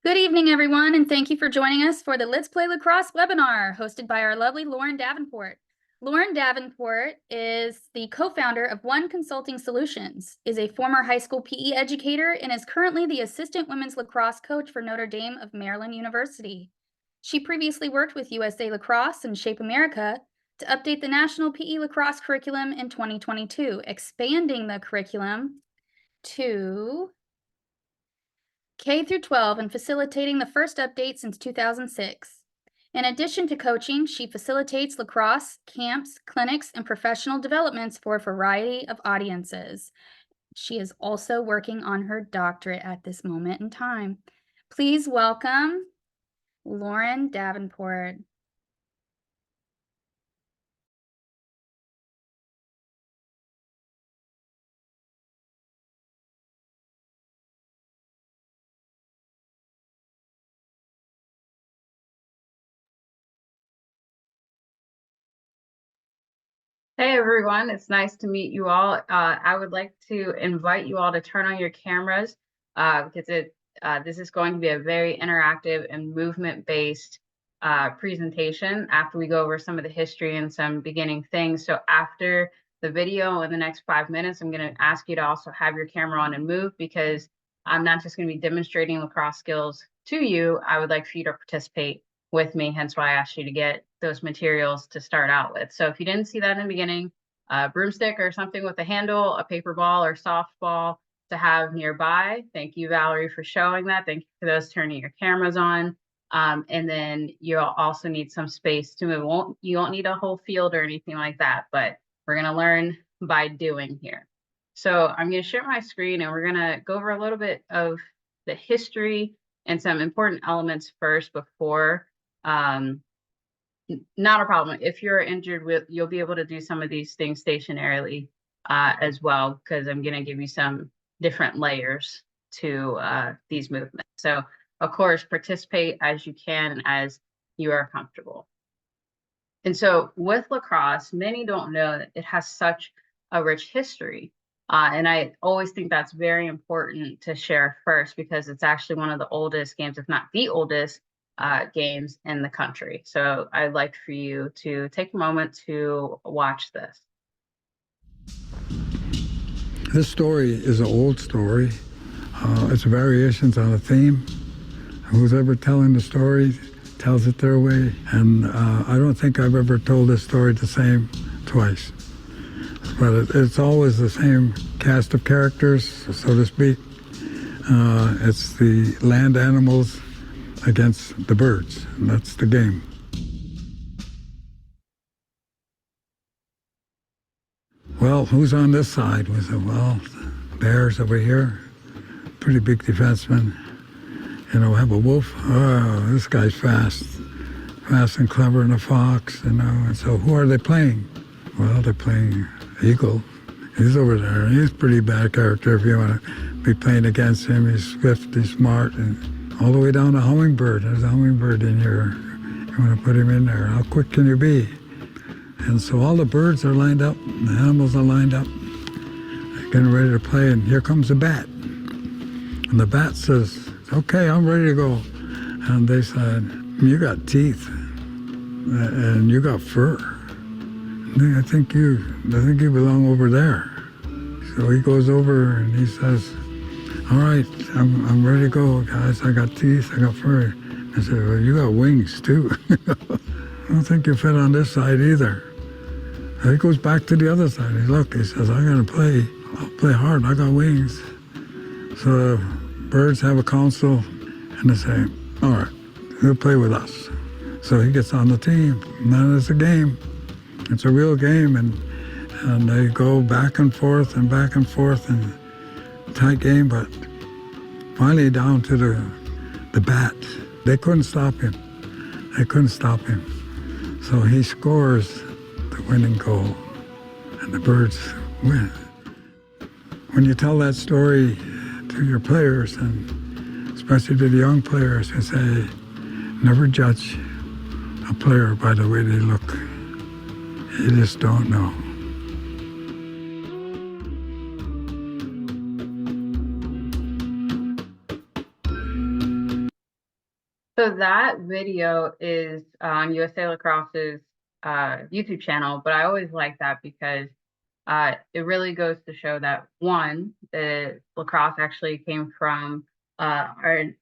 Good evening, everyone, and thank you for joining us for the Let's Play Lacrosse webinar hosted by our lovely Lauren Davenport. Lauren Davenport is the co-founder of One Consulting Solutions, is a former high school PE educator, and is currently the assistant women's lacrosse coach for Notre Dame of Maryland University. She previously worked with USA Lacrosse and Shape America to update the national PE lacrosse curriculum in 2022, expanding the curriculum to K through 12 and facilitating the first update since 2006. In addition to coaching, she facilitates lacrosse, camps, clinics, and professional developments for a variety of audiences. She is also working on her doctorate at this moment in time. Please welcome Lauren Davenport. Hey everyone, it's nice to meet you all. I would like to invite you all to turn on your cameras because this is going to be a very interactive and movement-based presentation after we go over some of the history and some beginning things. So after the video in the next 5 minutes, I'm going to ask you to also have your camera on and move because I'm not just going to be demonstrating lacrosse skills to you. I would like for you to participate with me, hence why I asked you to get those materials to start out with. So if you didn't see that in the beginning, a broomstick or something with a handle, a paper ball or softball to have nearby. Thank you, Valerie, for showing that. Thank you for those turning your cameras on. And then you'll also need some space to move. You won't need a whole field or anything like that, but we're gonna learn by doing here. So I'm gonna share my screen and we're gonna go over a little bit of the history and some important elements first before not a problem. If you're injured, you'll be able to do some of these things stationarily as well, because I'm going to give you some different layers to these movements. So, of course, participate as you can and as you are comfortable. And so with lacrosse, many don't know that it has such a rich history. And I always think that's very important to share first because it's actually one of the oldest games, if not the oldest, games in the country. So I'd like for you to take a moment to watch this. This story is an old story. It's variations on a theme. Who's ever telling the story tells it their way. And I don't think I've ever told this story the same twice. But it's always the same cast of characters, so to speak. It's the land animals against the birds, and that's the game. Well, who's on this side? We said, well, Bears over here, pretty big defenseman. You know, have a wolf. Oh, this guy's fast and clever, and a fox. You know, and so who are they playing? Well, they're playing Eagle. He's over there. He's a pretty bad character if you want to be playing against him. He's swift, he's smart, and all the way down to Hummingbird. There's a hummingbird in here. You want to put him in there. How quick can you be? And so all the birds are lined up, the animals are lined up, getting ready to play, and here comes the bat. And the bat says, okay, I'm ready to go. And they said, you got teeth, and you got fur. I think you belong over there. So he goes over and he says, all right, I'm ready to go, guys. I got teeth, I got fur. I said, well, you got wings too. I don't think you fit on this side either. And he goes back to the other side. He says, I'll play hard, I got wings. So birds have a council and they say, all right, you'll play with us. So he gets on the team, and then it's a game. It's a real game, and they go back and forth and tight game, but finally down to the bat. They couldn't stop him. So he scores the winning goal, and the birds win. When you tell that story to your players, and especially to the young players, you say, never judge a player by the way they look. You just don't know. So that video is on USA Lacrosse's YouTube channel, but I always like that because it really goes to show that one, the lacrosse actually came from from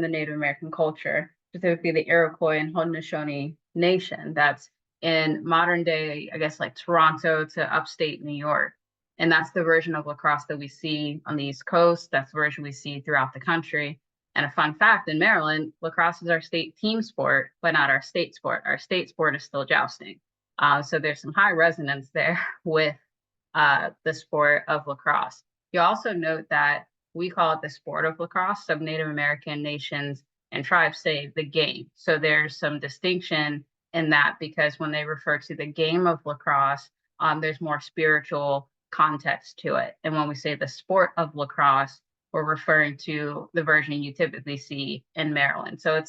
the Native American culture, specifically the Iroquois and Haudenosaunee Nation. That's in modern day, I guess, like Toronto to upstate New York. And that's the version of lacrosse that we see on the East Coast. That's the version we see throughout the country. And a fun fact, in Maryland, lacrosse is our state team sport, but not our state sport. Our state sport is still jousting. So there's some high resonance there with the sport of lacrosse. You also note that we call it the sport of lacrosse. Some Native American nations and tribes say the game. So there's some distinction in that because when they refer to the game of lacrosse, there's more spiritual context to it. And when we say the sport of lacrosse, we're referring to the version you typically see in Maryland. So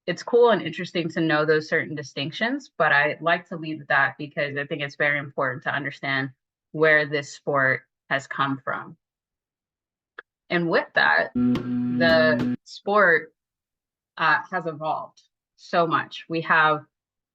it's cool and interesting to know those certain distinctions, but I like to leave that because I think it's very important to understand where this sport has come from. And with that, the sport has evolved so much. We have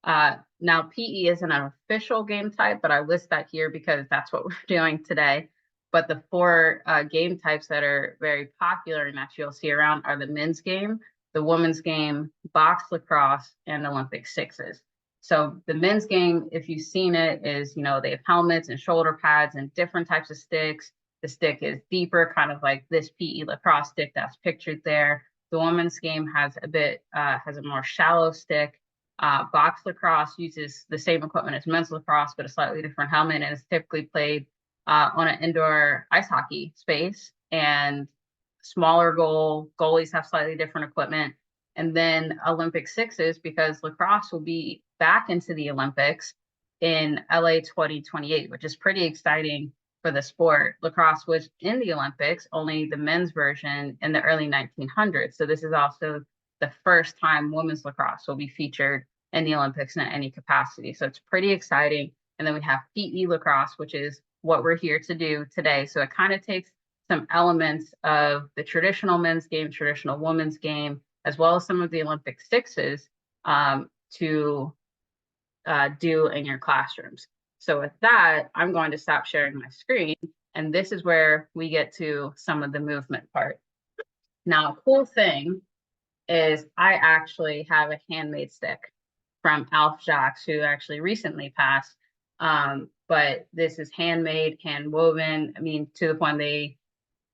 now PE isn't an official game type, but I list that here because that's what we're doing today. But the four game types that are very popular and that you'll see around are the men's game, the women's game, box lacrosse, and Olympic sixes. So the men's game, if you've seen it, is, you know, they have helmets and shoulder pads and different types of sticks. The stick is deeper, kind of like this PE lacrosse stick that's pictured there. The women's game has a more shallow stick. Box lacrosse uses the same equipment as men's lacrosse, but a slightly different helmet, and is typically played on an indoor ice hockey space. And smaller goalies have slightly different equipment. And then Olympic sixes, because lacrosse will be back into the Olympics in LA 2028, which is pretty exciting for the sport. Lacrosse was in the Olympics, only the men's version in the early 1900s. So this is also the first time women's lacrosse will be featured in the Olympics in any capacity. So it's pretty exciting. And then we have PE lacrosse, which is what we're here to do today. So it kind of takes some elements of the traditional men's game, traditional women's game, as well as some of the Olympic sixes to do in your classrooms. So with that, I'm going to stop sharing my screen. And this is where we get to some of the movement part. Now, a cool thing is I actually have a handmade stick from Alf Jacques, who actually recently passed. But this is handmade, hand woven. I mean, to the point they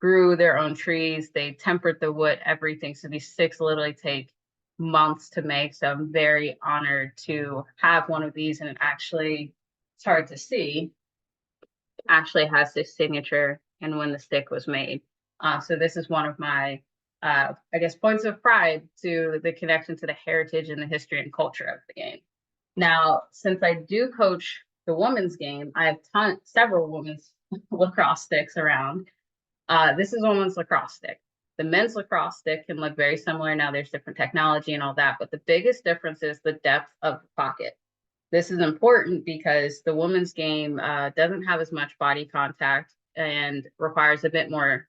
grew their own trees, they tempered the wood, everything. So these sticks literally take months to make. So I'm very honored to have one of these, and it actually, it's hard to see, actually has this signature and when the stick was made. So this is one of my, I guess, points of pride to the connection to the heritage and the history and culture of the game. Now, since I do coach the women's game, I have several women's lacrosse sticks around. This is a women's lacrosse stick. The men's lacrosse stick can look very similar. Now there's different technology and all that, but the biggest difference is the depth of the pocket. This is important because the women's game doesn't have as much body contact and requires a bit more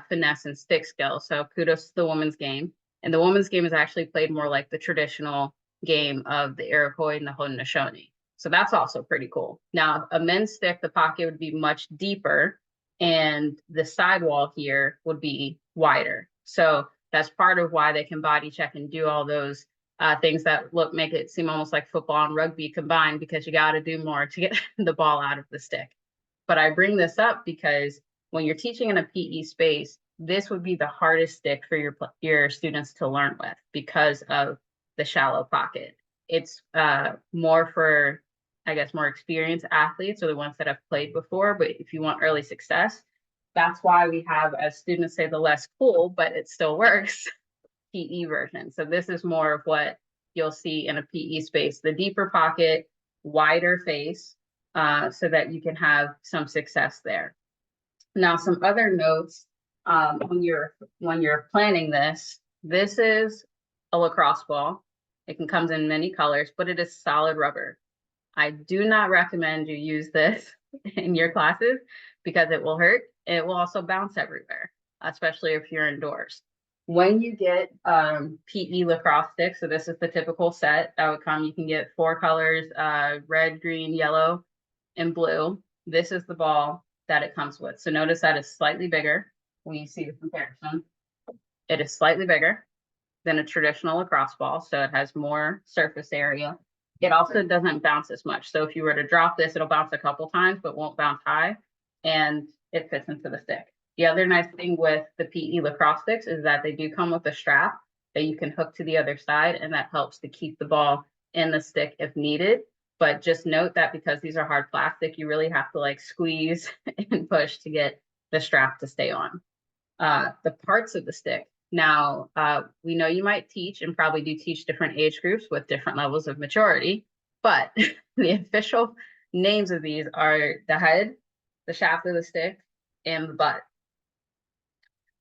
finesse and stick skill. So kudos to the women's game. And the women's game is actually played more like the traditional game of the Iroquois and the Haudenosaunee. So that's also pretty cool. Now, a men's stick, the pocket would be much deeper and the sidewall here would be wider. So that's part of why they can body check and do all those things that make it seem almost like football and rugby combined, because you got to do more to get the ball out of the stick. But I bring this up because when you're teaching in a PE space, this would be the hardest stick for your students to learn with because of the shallow pocket. It's more for, I guess, more experienced athletes or the ones that have played before. But if you want early success, that's why we have, as students say, the less cool, but it still works, PE version. So this is more of what you'll see in a PE space, the deeper pocket, wider face, so that you can have some success there. Now, some other notes when you're planning this is a lacrosse ball. It comes in many colors, but it is solid rubber. I do not recommend you use this in your classes because it will hurt. It will also bounce everywhere, especially if you're indoors. When you get PE lacrosse sticks, so this is the typical set that would come, you can get 4 colors, red, green, yellow, and blue. This is the ball that it comes with. So notice that it's slightly bigger when you see the comparison. It is slightly bigger than a traditional lacrosse ball, so it has more surface area. It also doesn't bounce as much. So if you were to drop this, it'll bounce a couple times, but won't bounce high, and it fits into the stick. The other nice thing with the PE lacrosse sticks is that they do come with a strap that you can hook to the other side, and that helps to keep the ball in the stick if needed. But just note that because these are hard plastic, you really have to like squeeze and push to get the strap to stay on. The parts of the stick. Now, we know you might teach and probably do teach different age groups with different levels of maturity, but the official names of these are the head, the shaft of the stick, and the butt.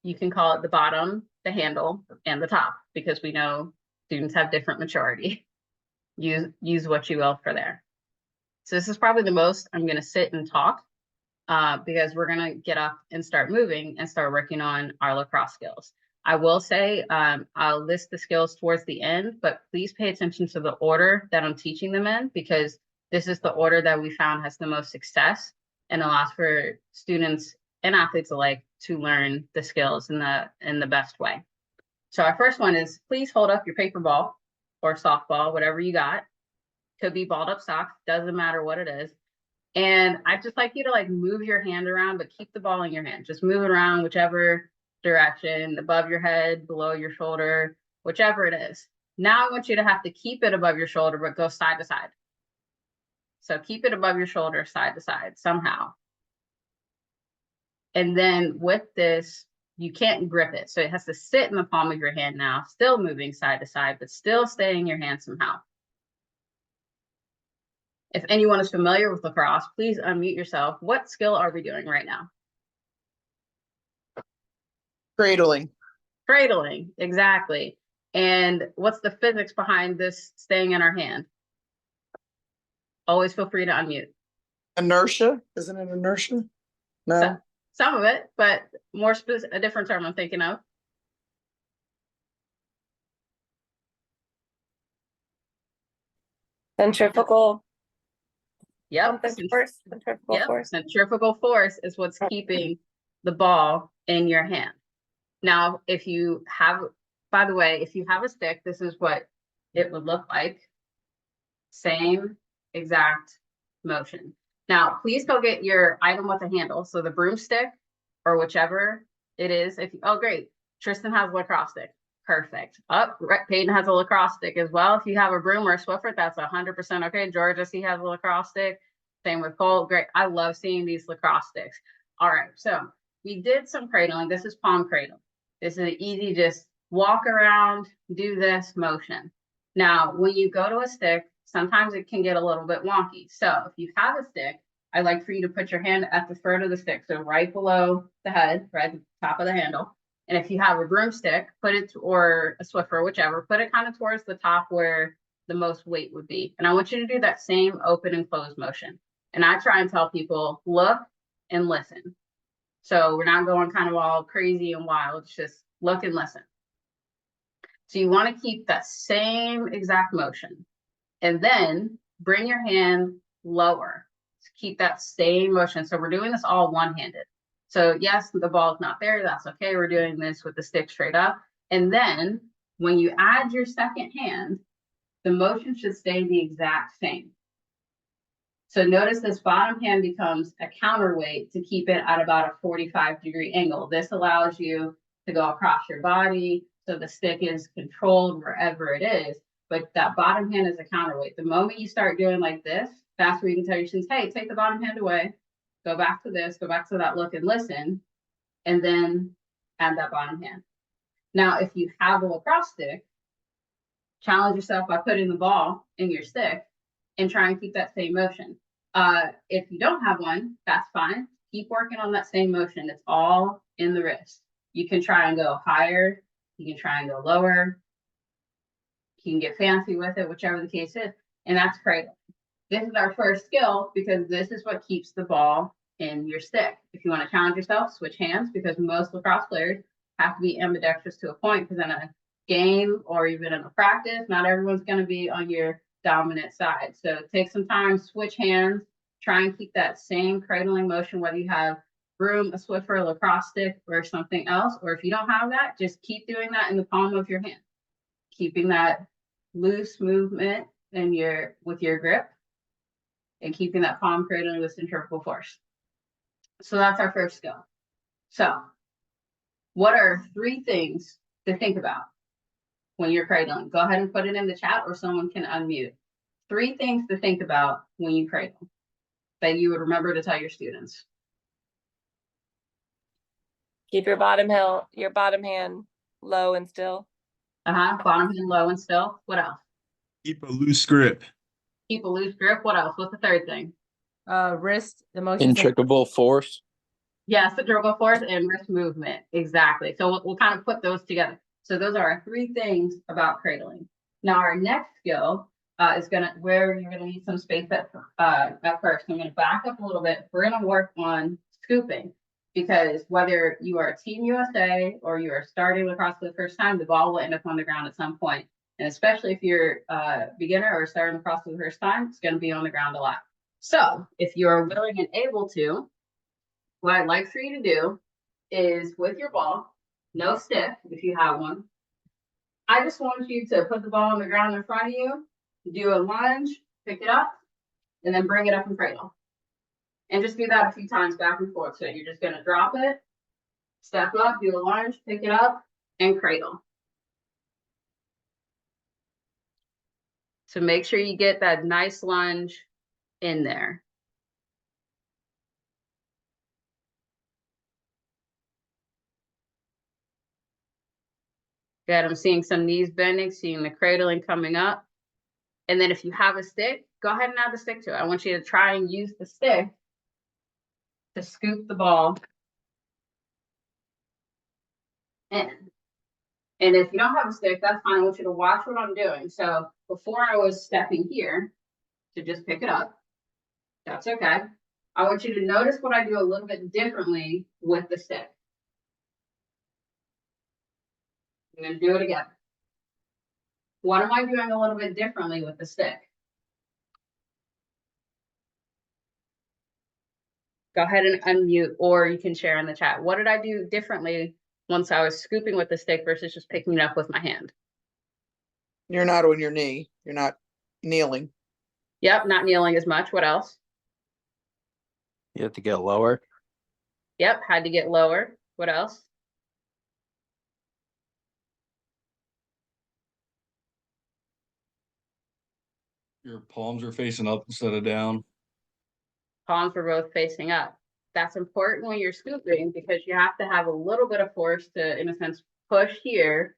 You can call it the bottom, the handle, and the top, because we know students have different maturity. Use what you will for there. So this is probably the most I'm going to sit and talk because we're going to get up and start moving and start working on our lacrosse skills. I will say I'll list the skills towards the end, but please pay attention to the order that I'm teaching them in, because this is the order that we found has the most success and allows for students and athletes alike to learn the skills in the best way. So our first one is, please hold up your paper ball or softball, whatever you got. Could be balled up socks, doesn't matter what it is. And I'd just like you to like move your hand around, but keep the ball in your hand. Just move it around whichever direction, above your head, below your shoulder, whichever it is. Now I want you to have to keep it above your shoulder, but go side to side. So keep it above your shoulder, side to side somehow. And then with this, you can't grip it. So it has to sit in the palm of your hand now, still moving side to side, but still staying in your hand somehow. If anyone is familiar with lacrosse, please unmute yourself. What skill are we doing right now? Cradling. Cradling, exactly. And what's the physics behind this staying in our hand? Always feel free to unmute. Inertia? Isn't it inertia? No. So, some of it, but more specific, a different term I'm thinking of. Centrifugal. Yep. Centrifugal force. Centrifugal force is what's keeping the ball in your hand. Now, if you have, by the way, if you have a stick, this is what it would look like. Same exact motion. Now, please go get your item with a handle. So the broomstick or whichever it is. If you, oh, great. Tristan has a lacrosse stick. Perfect. Up. Peyton has a lacrosse stick as well. If you have a broom or a Swiffer, that's 100% okay. Georgia, he has a lacrosse stick. Same with Cole. Great. I love seeing these lacrosse sticks. All right. So we did some cradling. This is palm cradle. This is an easy, just walk around, do this motion. Now, when you go to a stick, sometimes it can get a little bit wonky. So if you have a stick, I'd like for you to put your hand at the throat of the stick. So right below the head, right at the top of the handle. And if you have a broomstick, put it, or a Swiffer, whichever, put it kind of towards the top where the most weight would be. And I want you to do that same open and close motion. And I try and tell people, look and listen. So we're not going kind of all crazy and wild, it's just look and listen. So you want to keep that same exact motion. And then bring your hand lower. Keep that same motion. So we're doing this all one-handed. So yes, the ball is not there. That's okay. We're doing this with the stick straight up. And then when you add your second hand, the motion should stay the exact same. So notice this bottom hand becomes a counterweight to keep it at about a 45-degree angle. This allows you to go across your body. So the stick is controlled wherever it is, but that bottom hand is a counterweight. The moment you start doing like this, that's where you can tell your students, hey, take the bottom hand away, go back to this, go back to that look and listen, and then add that bottom hand. Now, if you have a lacrosse stick, challenge yourself by putting the ball in your stick and try and keep that same motion. If you don't have one, that's fine. Keep working on that same motion. It's all in the wrist. You can try and go higher. You can try and go lower. You can get fancy with it, whichever the case is. And that's cradling. This is our first skill because this is what keeps the ball in your stick. If you want to challenge yourself, switch hands, because most lacrosse players have to be ambidextrous to a point, because in a game or even in a practice, not everyone's going to be on your dominant side. So take some time, switch hands, try and keep that same cradling motion, whether you have broom, a Swiffer, a lacrosse stick, or something else. Or if you don't have that, just keep doing that in the palm of your hand, keeping that loose movement with your grip, and keeping that palm cradling with centrifugal force. So that's our first skill. So what are 3 things to think about when you're cradling? Go ahead and put it in the chat, or someone can unmute. 3 things to think about when you cradle that you would remember to tell your students. Keep your bottom hand low and still. Bottom hand low and still. What else? Keep a loose grip. Keep a loose grip. What else? What's the 3rd thing? Wrist, the motion. Intricable force. Yes, centrifugal force and wrist movement. Exactly. So we'll kind of put those together. So those are our 3 things about cradling. Now our next skill is where you're gonna need some space at first. I'm gonna back up a little bit. We're gonna work on scooping, because whether you are Team USA or you are starting lacrosse for the first time, the ball will end up on the ground at some point. And especially if you're a beginner or starting lacrosse for the first time, it's gonna be on the ground a lot. So if you're willing and able to, what I'd like for you to do is, with your ball, no stick if you have one, I just want you to put the ball on the ground in front of you, do a lunge, pick it up, and then bring it up and cradle. And just do that a few times back and forth. So you're just going to drop it, step up, do a lunge, pick it up, and cradle. So make sure you get that nice lunge in there. Good. I'm seeing some knees bending, seeing the cradling coming up. And then if you have a stick, go ahead and add the stick to it. I want you to try and use the stick to scoop the ball in. And if you don't have a stick, that's fine. I want you to watch what I'm doing. So before I was stepping here to just pick it up, that's okay. I want you to notice what I do a little bit differently with the stick. I'm going to do it again. What am I doing a little bit differently with the stick? Go ahead and unmute, or you can share in the chat. What did I do differently once I was scooping with the stick versus just picking it up with my hand? You're not on your knee. You're not kneeling. Yep, not kneeling as much. What else? You have to get lower. Yep, had to get lower. What else? Your palms are facing up instead of down. Palms were both facing up. That's important when you're scooping, because you have to have a little bit of force to, in a sense, push here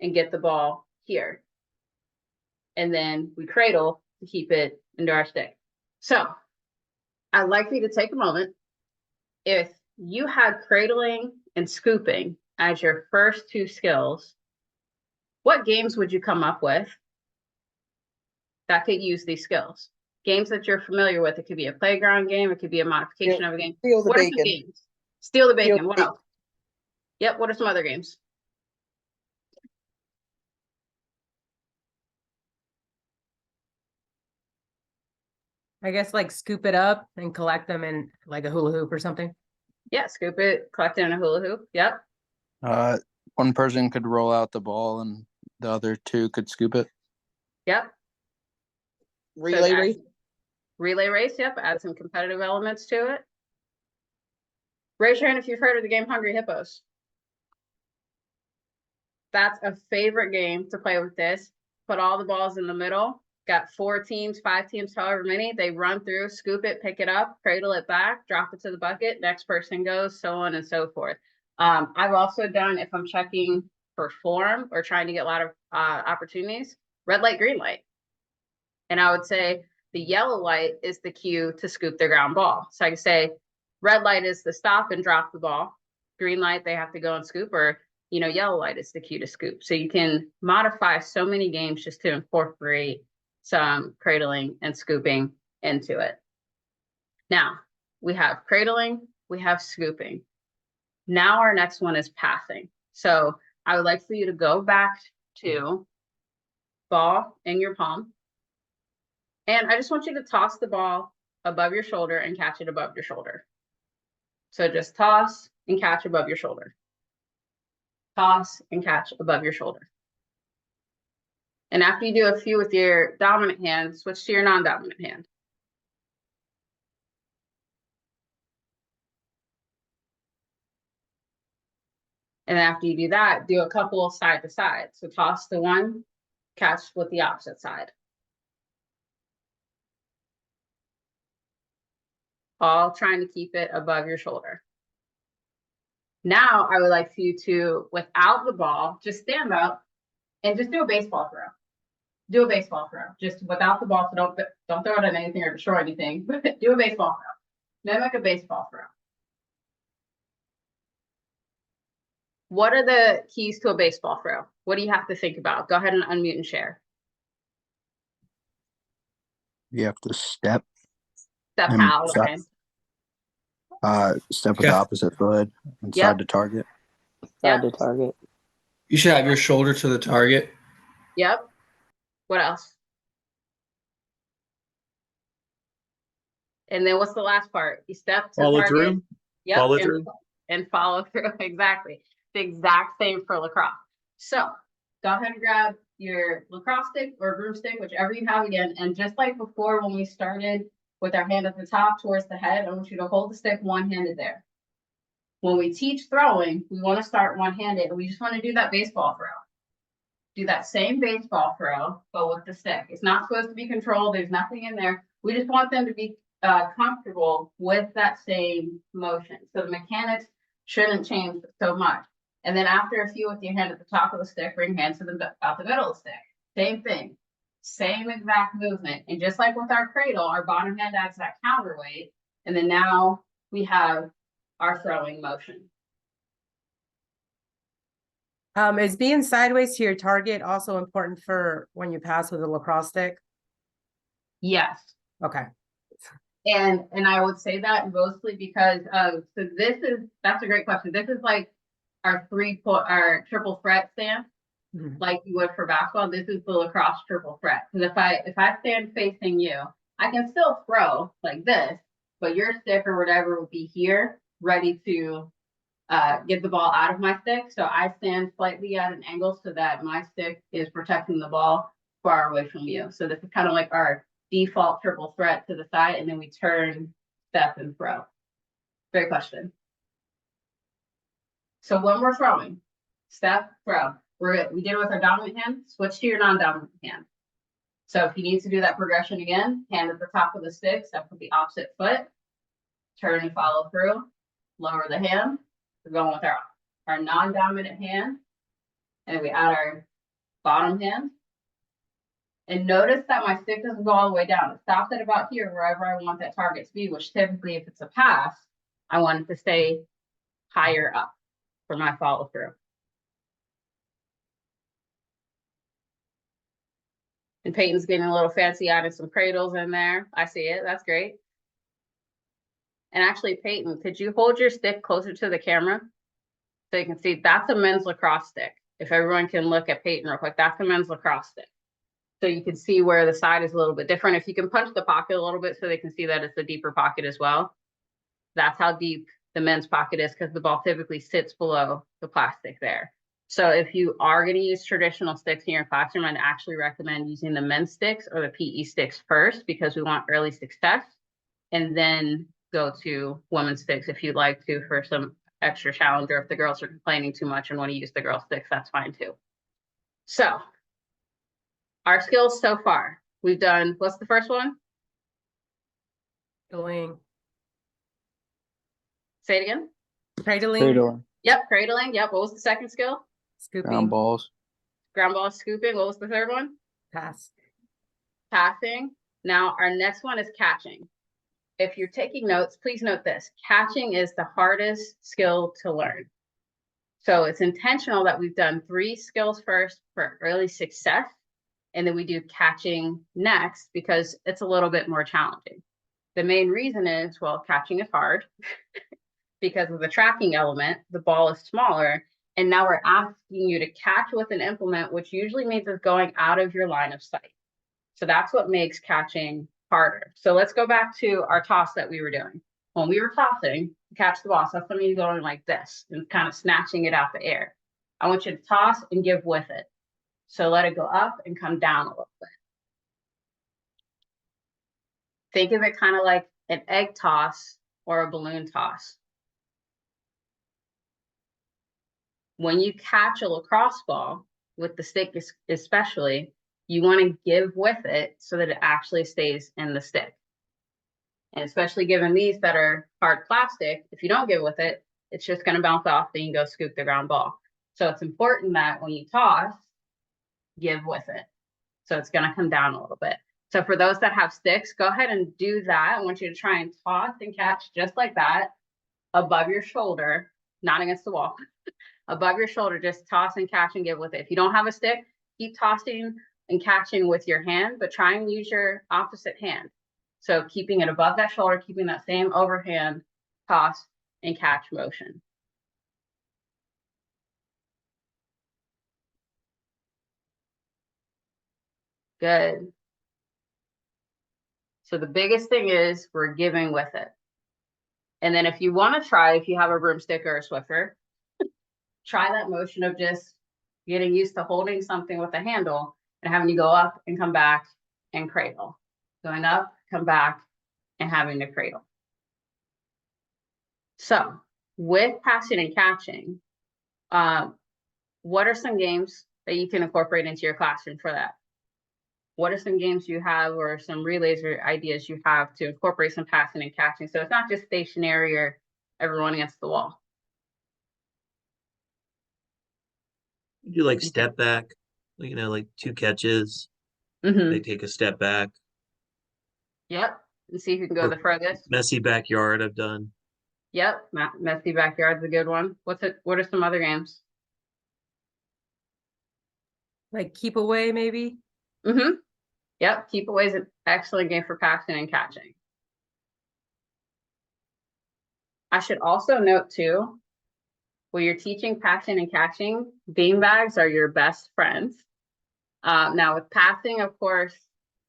and get the ball here. And then we cradle to keep it into our stick. So I'd like you to take a moment. If you had cradling and scooping as your first 2 skills, what games would you come up with that could use these skills? Games that you're familiar with. It could be a playground game. It could be a modification of a game. Steal the What are some bacon. games? Steal the bacon. Steal the What bacon. else? Yep. What are some other games? I guess like scoop it up and collect them in like a hula hoop or something. Yeah. Scoop it, collect it in a hula hoop. Yep. One person could roll out the ball and the other 2 could scoop it. Yep. Relay So race. Relay race. Yep. Add some competitive elements to it. Raise your hand if you've heard of the game Hungry Hippos. That's a favorite game to play with this. Put all the balls in the middle. Got 4 teams, 5 teams, however many. They run through, scoop it, pick it up, cradle it back, drop it to the bucket. Next person goes, so on and so forth. I've also done, if I'm checking for form or trying to get a lot of opportunities, red light, green light. And I would say the yellow light is the cue to scoop the ground ball. So I can say red light is the stop and drop the ball. Green light, they have to go and scoop, or yellow light is the cue to scoop. So you can modify so many games just to incorporate some cradling and scooping into it. Now, we have cradling, we have scooping. Now our next one is passing. So I would like for you to go back to ball in your palm. And I just want you to toss the ball above your shoulder and catch it above your shoulder. So just toss and catch above your shoulder. Toss and catch above your shoulder. And after you do a few with your dominant hand, switch to your non-dominant hand. And after you do that, do a couple side to side. So toss the one, catch with the opposite side. All trying to keep it above your shoulder. Now I would like for you to, without the ball, just stand up and just do a baseball throw. Do a baseball throw, just without the ball. So don't throw it at anything or destroy anything. Do a baseball throw. Mimic a baseball throw. What are the keys to a baseball throw? What do you have to think about? Go ahead and unmute and share. You have to step. Step And how? step. Okay. Step with the opposite foot and Yep. side to target. Yep. Side to target. You should have your shoulder to the target. Yep. What else? And then what's the last part? You step to Follow target. through. Yep. Follow and, through. and follow through. Exactly. The exact same for lacrosse. So go ahead and grab your lacrosse stick or broomstick, whichever you have again. And just like before, when we started with our hand at the top towards the head, I want you to hold the stick one-handed there. When we teach throwing, we want to start one-handed, and we just want to do that baseball throw. Do that same baseball throw, but with the stick. It's not supposed to be controlled. There's nothing in there. We just want them to be comfortable with that same motion. So the mechanics shouldn't change so much. And then after a few with your hand at the top of the stick, bring hands to out the middle of the stick. Same thing. Same exact movement. And just like with our cradle, our bottom hand adds that counterweight. And then now we have our throwing motion. Is being sideways to your target also important for when you pass with a lacrosse stick? Yes. Okay. And I would say that mostly because of, so that's a great question. This is like our our triple threat stance, like you would for basketball. This is the lacrosse triple threat. Because if I stand facing you, I can still throw like this, but your stick or whatever will be here, ready to get the ball out of my stick. So I stand slightly at an angle so that my stick is protecting the ball far away from you. So this is kind of like our default triple threat to the side, and then we turn, step, and throw. Great question. So when we're throwing, step, throw, we did it with our dominant hand, switch to your non-dominant hand. So if you need to do that progression again, hand at the top of the stick, step with the opposite foot, turn and follow through, lower the hand. We're going with our non-dominant hand, and we add our bottom hand. And notice that my stick doesn't go all the way down. It stops at about here, wherever I want that target to be, which typically, if it's a pass, I want it to stay higher up for my follow through. And Peyton's getting a little fancy, adding some cradles in there. I see it. That's great. And actually, Peyton, could you hold your stick closer to the camera so you can see? That's a men's lacrosse stick. If everyone can look at Peyton real quick, that's a men's lacrosse stick. So you can see where the side is a little bit different. If you can punch the pocket a little bit so they can see that it's a deeper pocket as well. That's how deep the men's pocket is, because the ball typically sits below the plastic there. So if you are going to use traditional sticks in your classroom, I'd actually recommend using the men's sticks or the PE sticks first, because we want early success, and then go to women's sticks if you'd like to for some extra challenge, or if the girls are complaining too much and want to use the girl sticks, that's fine too. So our skills so far, we've done, what's the first one? Cradling. Say it again. Cradling. Cradle. Yep, cradling. Yep. What was the second skill? Scooping. Ground balls. Ground ball scooping. What was the third one? Pass. Passing. Now our next one is catching. If you're taking notes, please note this. Catching is the hardest skill to learn. So it's intentional that we've done 3 skills first for early success, and then we do catching next because it's a little bit more challenging. The main reason is, well, catching is hard because of the tracking element. The ball is smaller, And now we're asking you to catch with an implement, which usually means it's going out of your line of sight. So that's what makes catching harder. So let's go back to our toss that we were doing. When we were tossing to catch the ball, so somebody's going like this and kind of snatching it out the air. I want you to toss and give with it. So let it go up and come down a little bit. Think of it kind of like an egg toss or a balloon toss. When you catch a lacrosse ball, with the stick especially, you want to give with it so that it actually stays in the stick. And especially given these that are hard plastic, if you don't give with it, it's just going to bounce off, then you go scoop the ground ball. So it's important that when you toss, give with it. So it's going to come down a little bit. So for those that have sticks, go ahead and do that. I want you to try and toss and catch just like that, above your shoulder, not against the wall. Above your shoulder, just toss and catch and give with it. If you don't have a stick, keep tossing and catching with your hand, but try and use your opposite hand. So keeping it above that shoulder, keeping that same overhand toss and catch motion. Good. So the biggest thing is we're giving with it. And then if you want to try, if you have a broomstick or a Swiffer, try that motion of just getting used to holding something with a handle and having you go up and come back and cradle. Going up, come back, and having to cradle. So with passing and catching, what are some games that you can incorporate into your classroom for that? What are some games you have or some relays or ideas you have to incorporate some passing and catching? So it's not just stationary or everyone against the wall. You do like step back, you know, like 2 catches. Mm-hmm. They take a step back. Yep. And see who can go Or the furthest. Messy backyard I've done. Yep. Messy backyard's a good one. What are some other games? Like keep away, maybe? Mm-hmm. Yep. Keep away is an excellent game for passing and catching. I should also note too, when you're teaching passing and catching, beanbags are your best friends. Now with passing, of course,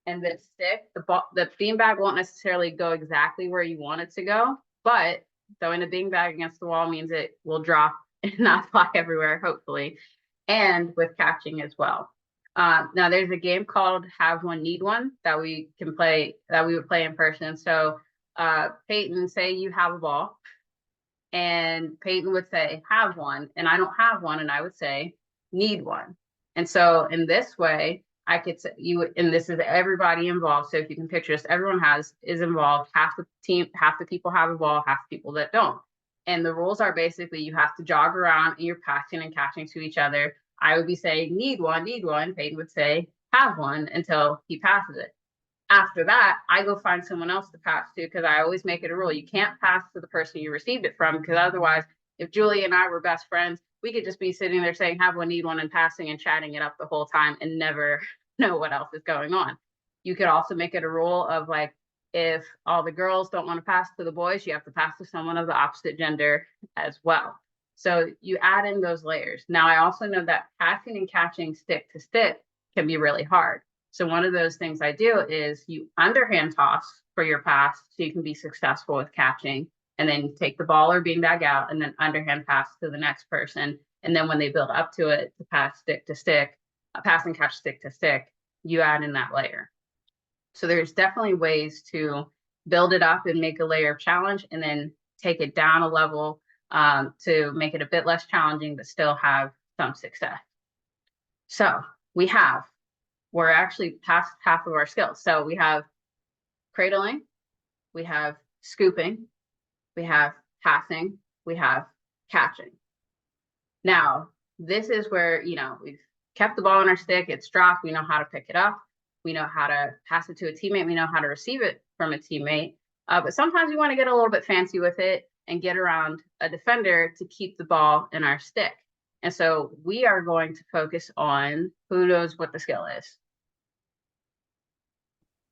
and the stick, the beanbag won't necessarily go exactly where you want it to go, but throwing a beanbag against the wall means it will drop and not fly everywhere, hopefully, and with catching as well. Now there's a game called Have One, Need One that we can play, that we would play in person. So Peyton, say you have a ball, and Peyton would say, have one, and I don't have one, and I would say, need one. And so in this way, I could say and this is everybody involved. So if you can picture this, everyone is involved. Half the people have a ball, half the people that don't. And the rules are basically you have to jog around and you're passing and catching to each other. I would be saying, need one, need one. Peyton would say, have one, until he passes it. After that, I go find someone else to pass to, because I always make it a rule. You can't pass to the person you received it from, because otherwise, if Julie and I were best friends, we could just be sitting there saying, have one, need one, and passing and chatting it up the whole time and never know what else is going on. You could also make it a rule of, like, if all the girls don't want to pass to the boys, you have to pass to someone of the opposite gender as well. So you add in those layers. Now, I also know that passing and catching stick to stick can be really hard. So one of those things I do is you underhand toss for your pass so you can be successful with catching, and then take the ball or beanbag out and then underhand pass to the next person. And then when they build up to it to pass stick to stick, pass and catch stick to stick, you add in that layer. So there's definitely ways to build it up and make a layer of challenge, and then take it down a level to make it a bit less challenging, but still have some success. So we're actually past half of our skills. So we have cradling, we have scooping, we have passing, we have catching. Now, this is where, we've kept the ball in our stick, it's dropped, we know how to pick it up, we know how to pass it to a teammate, we know how to receive it from a teammate. But sometimes we want to get a little bit fancy with it and get around a defender to keep the ball in our stick. And so we are going to focus on who knows what the skill is.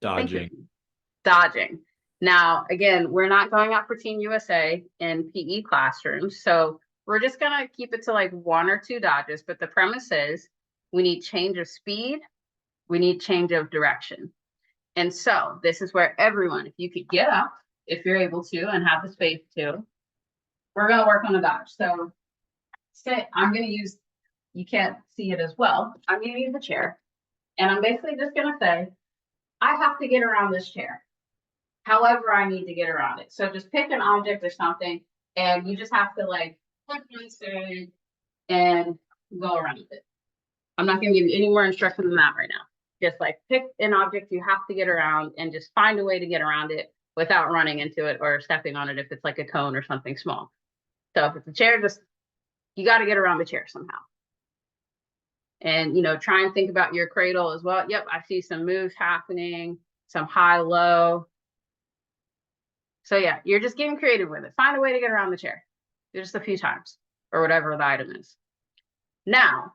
Dodging. Dodging. Now, again, we're not going out for Team USA in PE classrooms. So we're just gonna keep it to like 1 or 2 dodges, but the premise is we need change of speed, we need change of direction. And so this is where everyone, if you could get up, if you're able to and have the space to, we're gonna work on a dodge. So say I'm gonna use, you can't see it as well, I'm gonna use a chair. And I'm basically just gonna say, I have to get around this chair. However I need to get around it. So just pick an object or something, and you just have to like put one side and go around it. I'm not gonna give you any more instruction than that right now. Just like pick an object you have to get around and just find a way to get around it without running into it or stepping on it if it's like a cone or something small. So if it's a chair, just, you got to get around the chair somehow. And, you know, try and think about your cradle as well. Yep, I see some moves happening, some high, low. So yeah, you're just getting creative with it. Find a way to get around the chair just a few times or whatever the item is. Now,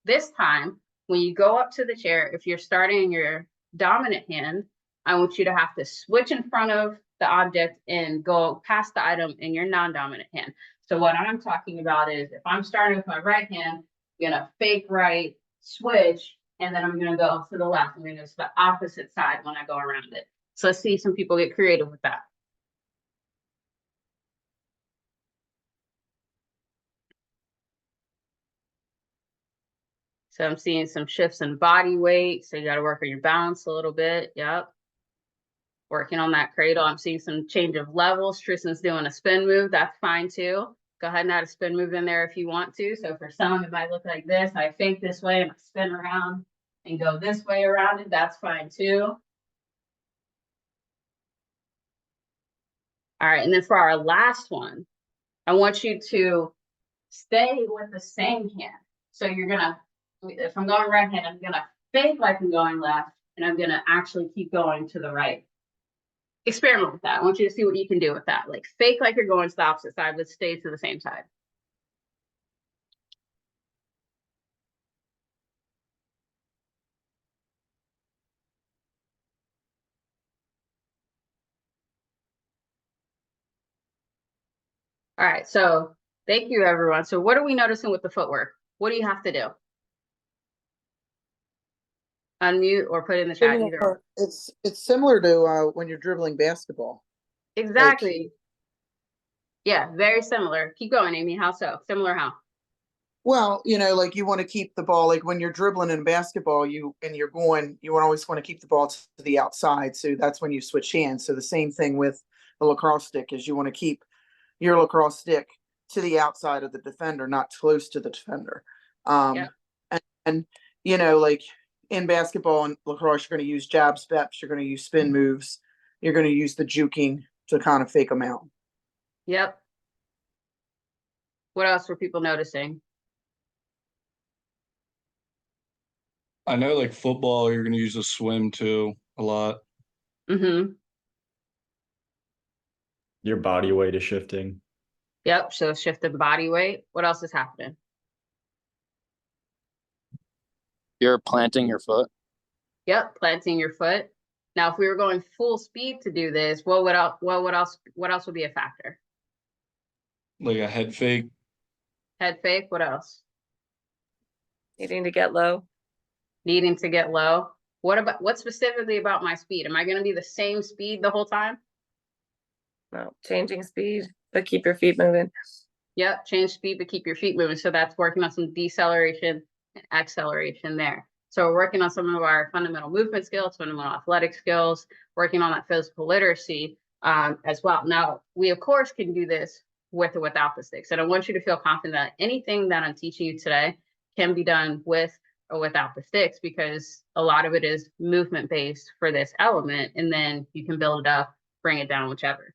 this time, when you go up to the chair, if you're starting your dominant hand, I want you to have to switch in front of the object and go past the item in your non-dominant hand. So what I'm talking about is if I'm starting with my right hand, I'm gonna fake right, switch, and then I'm gonna go to the left. I'm gonna go to the opposite side when I go around it. So let's see some people get creative with that. So I'm seeing some shifts in body weight. So you got to work on your balance a little bit. Yep. Working on that cradle. I'm seeing some change of levels. Tristan's doing a spin move. That's fine too. Go ahead and add a spin move in there if you want to. So for some, it might look like this. I fake this way and I spin around and go this way around it. That's fine too. All right. And then for our last one, I want you to stay with the same hand. So you're going to, if I'm going right hand, I'm going to fake like I'm going left, and I'm going to actually keep going to the right. Experiment with that. I want you to see what you can do with that. Like fake like you're going to the opposite side, but stay to the same side. All right, so thank you, everyone. So what are we noticing with the footwork? What do you have to do? Unmute or put in the chat either. Similar- It's similar to when you're dribbling basketball. Exactly. Yeah, very similar. Keep going, Amy. How so? Similar how? Well, you know, like you want to keep the ball, like when you're dribbling in basketball, you always want to keep the ball to the outside. So that's when you switch hands. So the same thing with the lacrosse stick is you want to keep your lacrosse stick to the outside of the defender, not close to the defender. Yep. And you know, like in basketball and lacrosse, you're going to use jab steps, you're going to use spin moves, you're going to use the juking to kind of fake them out. Yep. What else were people noticing? I know like football, you're gonna use a swim too a lot. Mm-hmm. Your body weight is shifting. Yep, so shift of body weight. What else is happening? You're planting your foot. Yep, planting your foot. Now, if we were going full speed to do this, what else would be a factor? Like a head fake. Head fake, what else? Needing to get low. Needing to get low. What specifically about my speed? Am I going to be the same speed the whole time? No, changing speed, but keep your feet moving. Yep, change speed, but keep your feet moving. So that's working on some deceleration and acceleration there. So we're working on some of our fundamental movement skills, fundamental athletic skills, working on that physical literacy as well. Now, we of course can do this with or without the sticks. And I want you to feel confident that anything that I'm teaching you today can be done with or without the sticks, because a lot of it is movement based for this element. And then you can build it up, bring it down, whichever.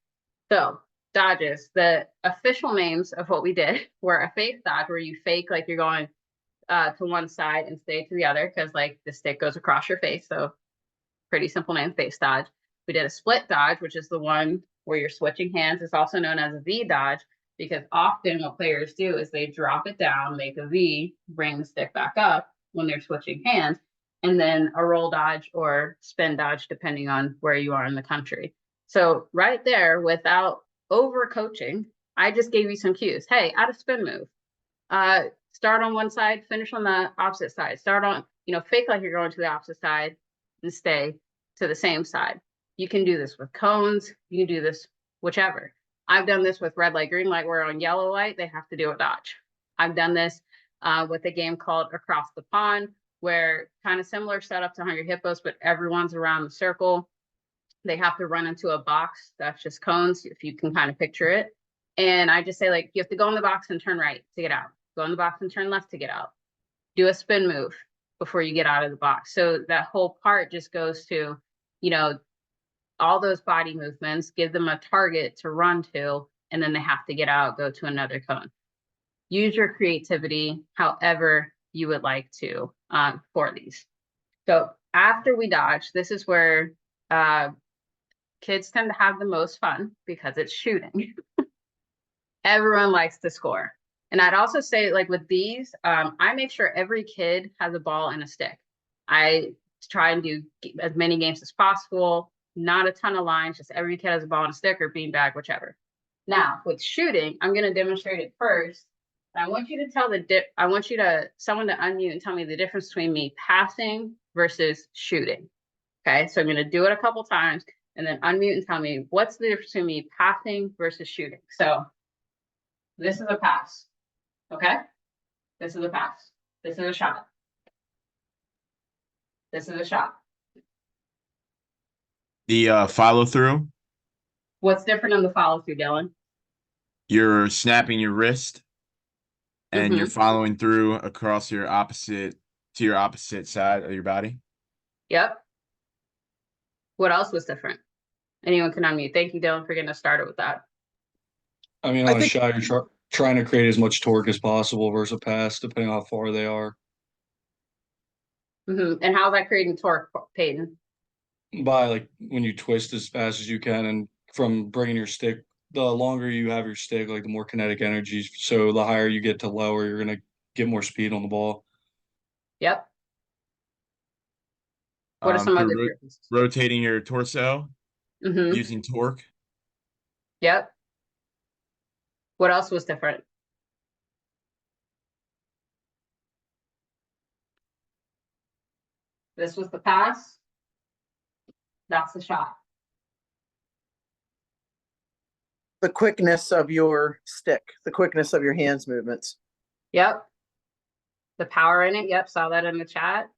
So dodges, the official names of what we did were a fake dodge, where you fake like you're going to one side and stay to the other, because like the stick goes across your face. So pretty simple name, face dodge. We did a split dodge, which is the one where you're switching hands. It's also known as a V dodge, because often what players do is they drop it down, make a V, bring the stick back up when they're switching hands, and then a roll dodge or spin dodge, depending on where you are in the country. So right there, without over coaching, I just gave you some cues. Hey, add a spin move. Start on one side, finish on the opposite side. Start on, fake like you're going to the opposite side and stay to the same side. You can do this with cones. You can do this whichever. I've done this with red light, green light. We're on yellow light. They have to do a dodge. I've done this with a game called Across the Pond, where kind of similar setup to 100 Hippos, but everyone's around the circle. They have to run into a box that's just cones, if you can kind of picture it. And I just say, like, you have to go in the box and turn right to get out. Go in the box and turn left to get out. Do a spin move before you get out of the box. So that whole part just goes to, all those body movements, give them a target to run to, and then they have to get out, go to another cone. Use your creativity however you would like to for these. So after we dodge, this is where kids tend to have the most fun because it's shooting. Everyone likes to score. And I'd also say, like with these, I make sure every kid has a ball and a stick. I try and do as many games as possible, not a ton of lines, just every kid has a ball and a stick or beanbag, whichever. Now, with shooting, I'm going to demonstrate it first. I want you to tell someone to unmute and tell me the difference between me passing versus shooting. Okay, so I'm going to do it a couple times and then unmute and tell me what's the difference between me passing versus shooting. So this is a pass. Okay, this is a pass. This is a shot. This is a shot. The follow through, What's different in the follow through, Dylan? you're snapping your wrist and you're following through across your opposite side of your body. Yep. What else was different? Anyone can unmute. Thank you, Dylan, for getting us started with that. I mean, on a shot, you're trying to create as much torque as possible versus a pass, depending on how far they are. And how's that creating torque, Peyton? By like when you twist as fast as you can, and from bringing your stick, the longer you have your stick, like the more kinetic energy. So the higher you get to lower, you're gonna get more speed on the ball. Yep. What are some other differences? Rotating your torso, using torque. Yep. What else was different? This was the pass. That's the shot. The quickness of your stick, the quickness of your hands movements. Yep. The power in it. Yep. Saw that in the chat.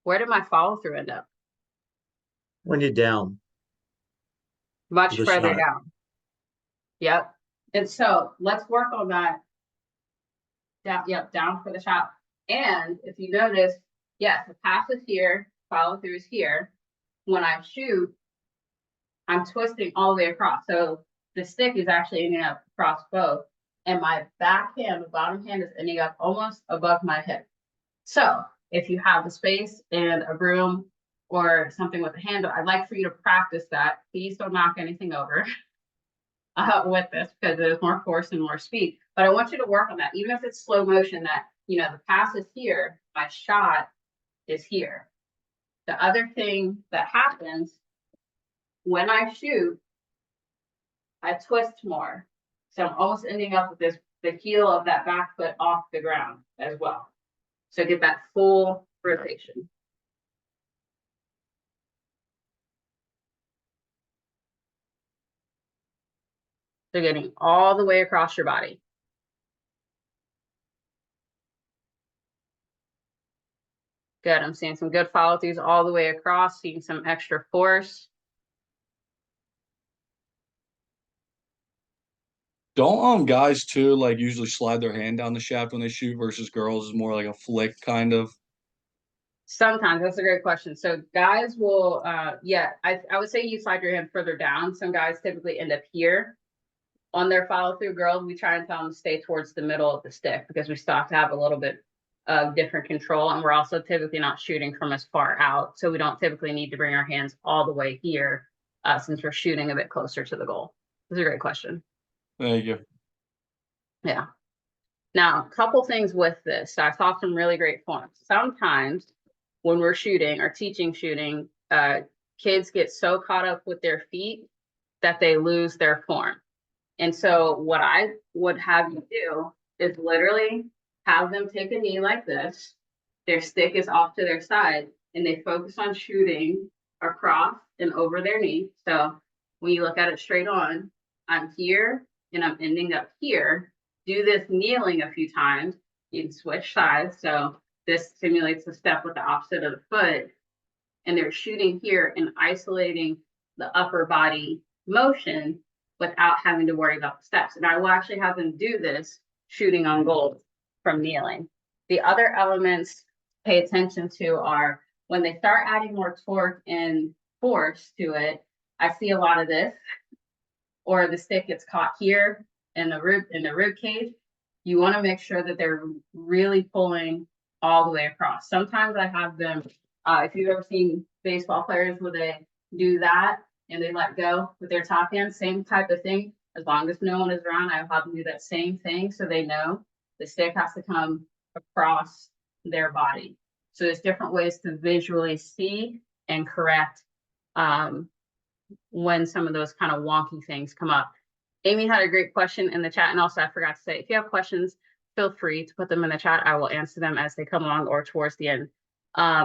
Where did my follow through end up? When you're down. Much The further shot. down. Yep. And so let's work on that. Down for the shot. And if you notice, yes, the pass is here, follow through is here. When I shoot, I'm twisting all the way across. So the stick is actually ending up across both. And my back hand, the bottom hand, is ending up almost above my hip. So if you have the space and a broom or something with a handle, I'd like for you to practice that. Please don't knock anything over with this because there's more force and more speed. But I want you to work on that, even if it's slow motion, that, the pass is here, my shot is here. The other thing that happens when I shoot, I twist more. So I'm almost ending up with the heel of that back foot off the ground as well. So get that full rotation. So getting all the way across your body. Good, I'm seeing some good follow throughs all the way across, seeing some extra force. Don't guys too like usually slide their hand down the shaft when they shoot versus girls is more like a flick kind of? Sometimes, that's a great question. So guys will, I would say you slide your hand further down. Some guys typically end up here on their follow through. Girls, we try and tell them to stay towards the middle of the stick because we still have to have a little bit of different control. And we're also typically not shooting from as far out. So we don't typically need to bring our hands all the way here since we're shooting a bit closer to the goal. That's a great question. Thank you. Yeah. Now, a couple things with this. I saw some really great points. Sometimes when we're shooting or teaching shooting, kids get so caught up with their feet that they lose their form. And so what I would have you do is literally have them take a knee like this. Their stick is off to their side and they focus on shooting across and over their knee. So when you look at it straight on, I'm here and I'm ending up here. Do this kneeling a few times. You can switch sides. So this simulates the step with the opposite of the foot. And they're shooting here and isolating the upper body motion without having to worry about the steps. And I will actually have them do this shooting on goal from kneeling. The other elements to pay attention to are when they start adding more torque and force to it, I see a lot of this, or the stick gets caught here in the rib cage. You want to make sure that they're really pulling all the way across. Sometimes I have them, if you've ever seen baseball players where they do that and they let go with their top hand, same type of thing. As long as no one is around, I have them do that same thing so they know the stick has to come across their body. So there's different ways to visually see and correct when some of those kind of wonky things come up. Amy had a great question in the chat, and also I forgot to say, if you have questions, feel free to put them in the chat. I will answer them as they come along or towards the end.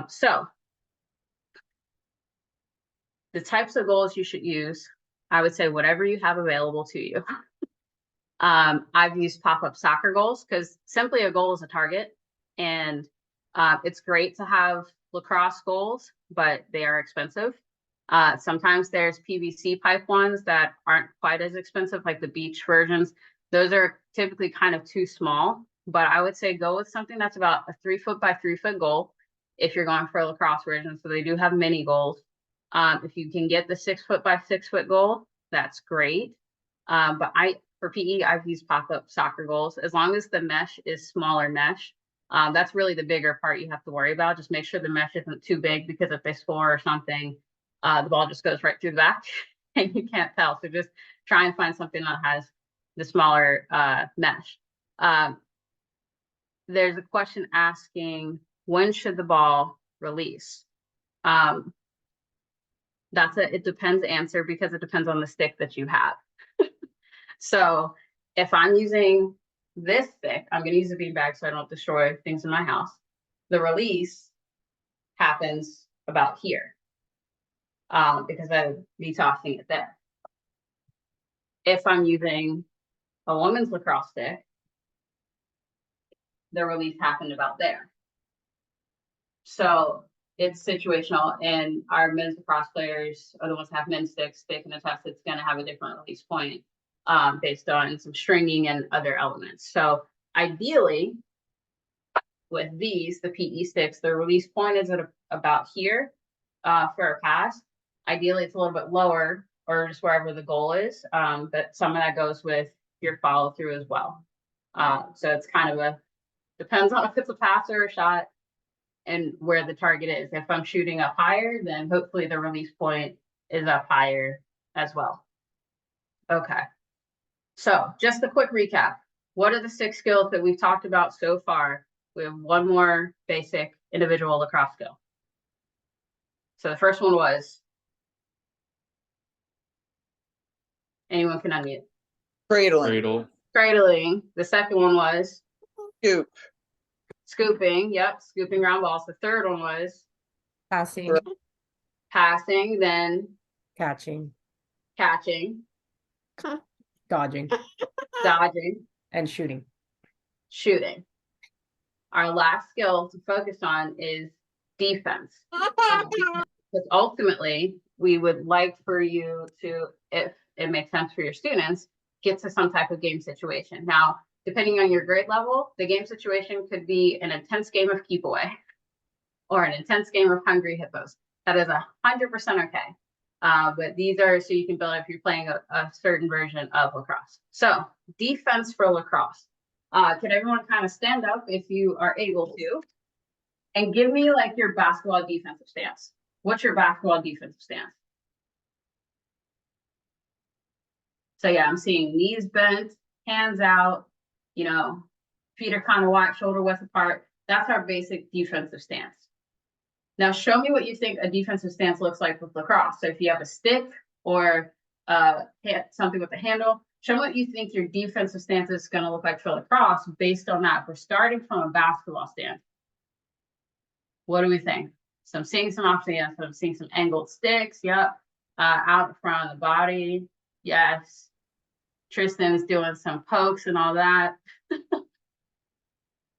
So the types of goals you should use, I would say whatever you have available to you. I've used pop-up soccer goals because simply a goal is a target, and it's great to have lacrosse goals, but they are expensive. Sometimes there's PVC pipe ones that aren't quite as expensive, like the beach versions. Those are typically kind of too small, but I would say go with something that's about a 3 foot by 3 foot goal if you're going for a lacrosse version. So they do have mini goals. If you can get the 6 foot by 6 foot goal, that's great. But for PE, I've used pop-up soccer goals. As long as the mesh is smaller mesh, that's really the bigger part you have to worry about. Just make sure the mesh isn't too big, because if they score or something, the ball just goes right through the back and you can't tell. So just try and find something that has the smaller mesh. There's a question asking, when should the ball release? That's a it depends answer, because it depends on the stick that you have. So if I'm using this stick, I'm going to use a beanbag so I don't destroy things in my house. The release happens about here, because I would be tossing it there. If I'm using a woman's lacrosse stick, the release happened about there. So it's situational, and our men's lacrosse players are the ones that have men's sticks. They can attest it's going to have a different release point based on some stringing and other elements. So ideally, with these, the PE sticks, the release point is at about here for a pass. Ideally, it's a little bit lower, or just wherever the goal is, but some of that goes with your follow through as well. So it's kind of depends on if it's a pass or a shot and where the target is. If I'm shooting up higher, then hopefully the release point is up higher as well. Okay. So just a quick recap. What are the 6 skills that we've talked about so far? We have one more basic individual lacrosse skill. So the first one was, anyone can unmute. Cradling. Cradling. The second one was Scoop. Scooping. Yep, scooping round balls. The third one was Passing, passing, then catching, dodging, dodging, and shooting. shooting. Our last skill to focus on is defense. Because ultimately, we would like for you to, if it makes sense for your students, get to some type of game situation. Now, depending on your grade level, the game situation could be an intense game of keep away or an intense game of hungry hippos. That is 100% okay. But these are so you can build if you're playing a certain version of lacrosse. So defense for lacrosse. Can everyone kind of stand up if you are able to, and give me like your basketball defensive stance. What's your basketball defensive stance? So yeah, I'm seeing knees bent, hands out, you know, feet are kind of wide, shoulder width apart. That's our basic defensive stance. Now show me what you think a defensive stance looks like with lacrosse. So if you have a stick or something with a handle, show what you think your defensive stance is going to look like for lacrosse based on that. We're starting from a basketball stance. What do we think? So I'm seeing some options. Yes, I'm seeing some angled sticks. Yep. Out in front of the body. Yes. Tristan's doing some pokes and all that.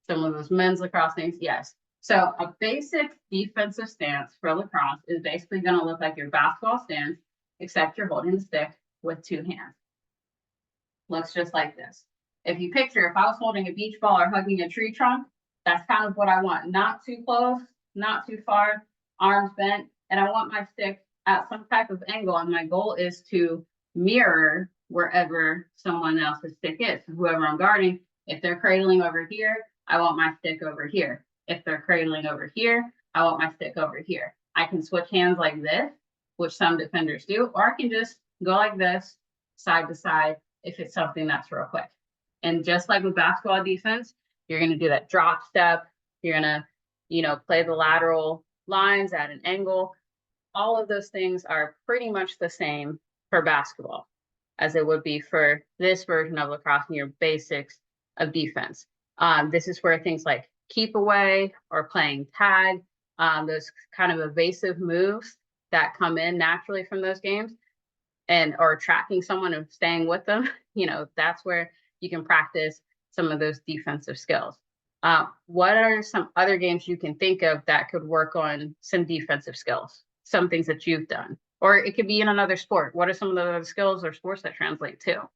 Some of those men's lacrosse things. Yes. So a basic defensive stance for lacrosse is basically going to look like your basketball stance, except you're holding the stick with two hands. Looks just like this. If you picture, if I was holding a beach ball or hugging a tree trunk, that's kind of what I want. Not too close, not too far, arms bent, and I want my stick at some type of angle. And my goal is to mirror wherever someone else's stick is. Whoever I'm guarding, if they're cradling over here, I want my stick over here. If they're cradling over here, I want my stick over here. I can switch hands like this, which some defenders do, or I can just go like this, side to side, if it's something that's real quick. And just like with basketball defense, you're going to do that drop step. You're going to, play the lateral lines at an angle. All of those things are pretty much the same for basketball as it would be for this version of lacrosse and your basics of defense. This is where things like keep away or playing tag, those kind of evasive moves that come in naturally from those games, and or tracking someone and staying with them, that's where you can practice some of those defensive skills. What are some other games you can think of that could work on some defensive skills? Some things that you've done, or it could be in another sport. What are some of the other skills or sports that translate to?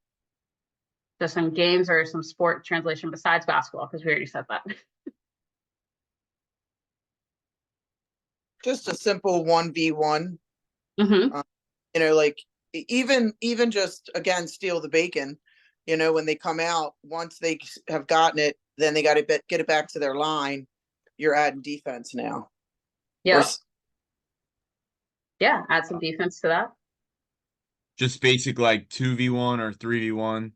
Just some games or some sport translation besides basketball, because we already said that. Just a simple 1v1. Mm-hmm. Like even just, again, steal the bacon. When they come out, once they have gotten it, then they got to get it back to their line. You're adding defense now. Yeah. Yeah, add some defense to that. Just basic like 2v1 or 3v1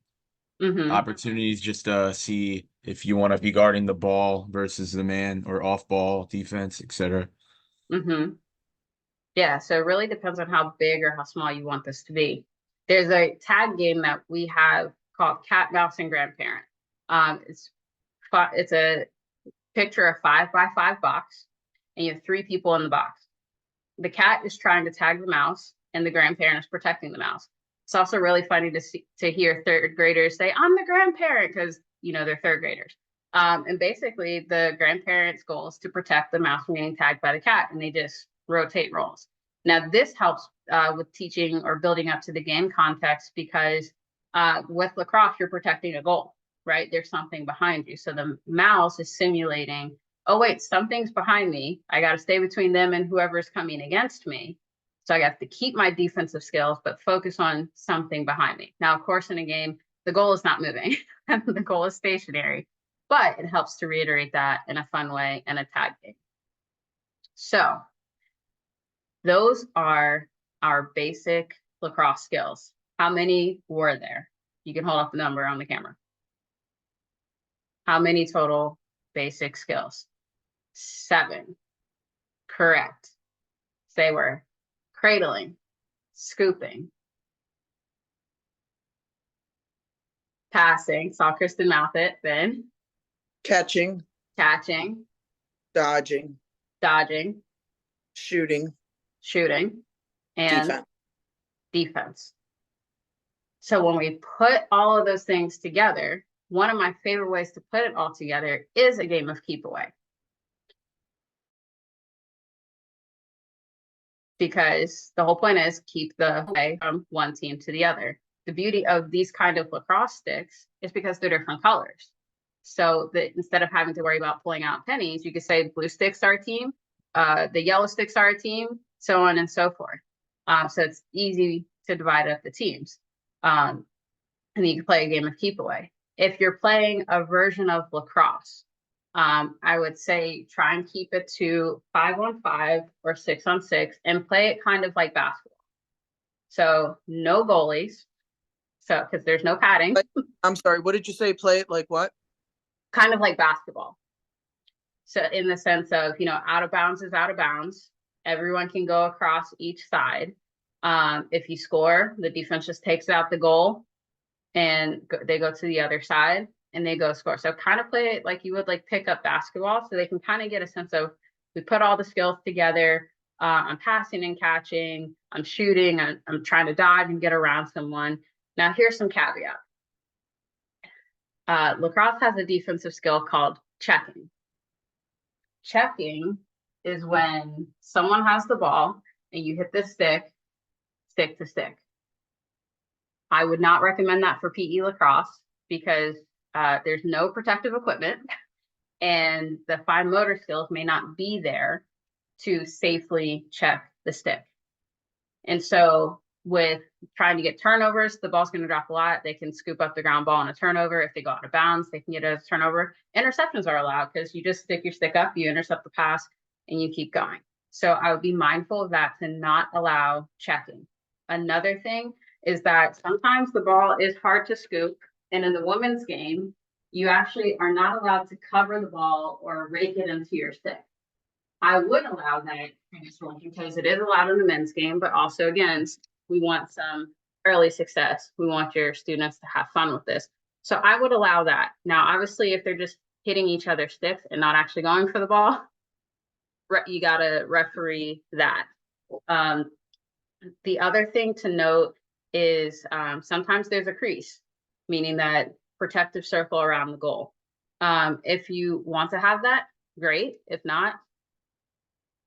opportunities, just to see if you want to be guarding the ball versus the man, or off ball defense, etc. Yeah, so it really depends on how big or how small you want this to be. There's a tag game that we have called Cat, Mouse, and Grandparent. It's a picture of 5x5 box, and you have 3 people in the box. The cat is trying to tag the mouse, and the grandparent is protecting the mouse. It's also really funny to hear third graders say, "I'm the grandparent," because they're third graders. And basically, the grandparent's goal is to protect the mouse from getting tagged by the cat, and they just rotate roles. Now, this helps with teaching or building up to the game context, because with lacrosse, you're protecting a goal, right? There's something behind you. So the mouse is simulating, oh, wait, something's behind me. I got to stay between them and whoever's coming against me. So I have to keep my defensive skills, but focus on something behind me. Now, of course, in a game, the goal is not moving. The goal is stationary, but it helps to reiterate that in a fun way in a tag game. So those are our basic lacrosse skills. How many were there? You can hold up the number on the camera. How many total basic skills? 7. Correct. They were cradling, scooping, passing, saw Kristen mouth it, then catching, dodging, shooting, and defense. So when we put all of those things together, one of my favorite ways to put it all together is a game of keep away. Because the whole point is keep the away from one team to the other. The beauty of these kind of lacrosse sticks is because they're different colors. So that instead of having to worry about pulling out pennies, you could say blue sticks are a team, the yellow sticks are a team, so on and so forth. So it's easy to divide up the teams. And you can play a game of keep away. If you're playing a version of lacrosse, I would say try and keep it to 5-on-5 or 6-on-6 and play it kind of like basketball. So no goalies. So because there's no padding. I'm sorry, what did you say? Play it like what? Kind of like basketball. So in the sense of, out of bounds is out of bounds. Everyone can go across each side. If you score, the defense just takes out the goal. and they go to the other side and they go score. So kind of play it like you would like pick up basketball, so they can kind of get a sense of, we put all the skills together. I'm passing and catching, I'm shooting, I'm trying to dive and get around someone. Now here's some caveat. Lacrosse has a defensive skill called checking. Checking is when someone has the ball and you hit the stick to stick. I would not recommend that for PE lacrosse because there's no protective equipment and the fine motor skills may not be there to safely check the stick. And so with trying to get turnovers, the ball's going to drop a lot. They can scoop up the ground ball on a turnover. If they go out of bounds, they can get a turnover. Interceptions are allowed because you just stick your stick up, you intercept the pass, and you keep going. So I would be mindful of that, to not allow checking. Another thing is that sometimes the ball is hard to scoop. And in the women's game, you actually are not allowed to cover the ball or rake it into your stick. I would allow that in this one because it is allowed in the men's game, but also, again, we want some early success. We want your students to have fun with this. So I would allow that. Now, obviously, if they're just hitting each other's sticks and not actually going for the ball, you got to referee that. The other thing to note is sometimes there's a crease, meaning that protective circle around the goal. If you want to have that, great. If not,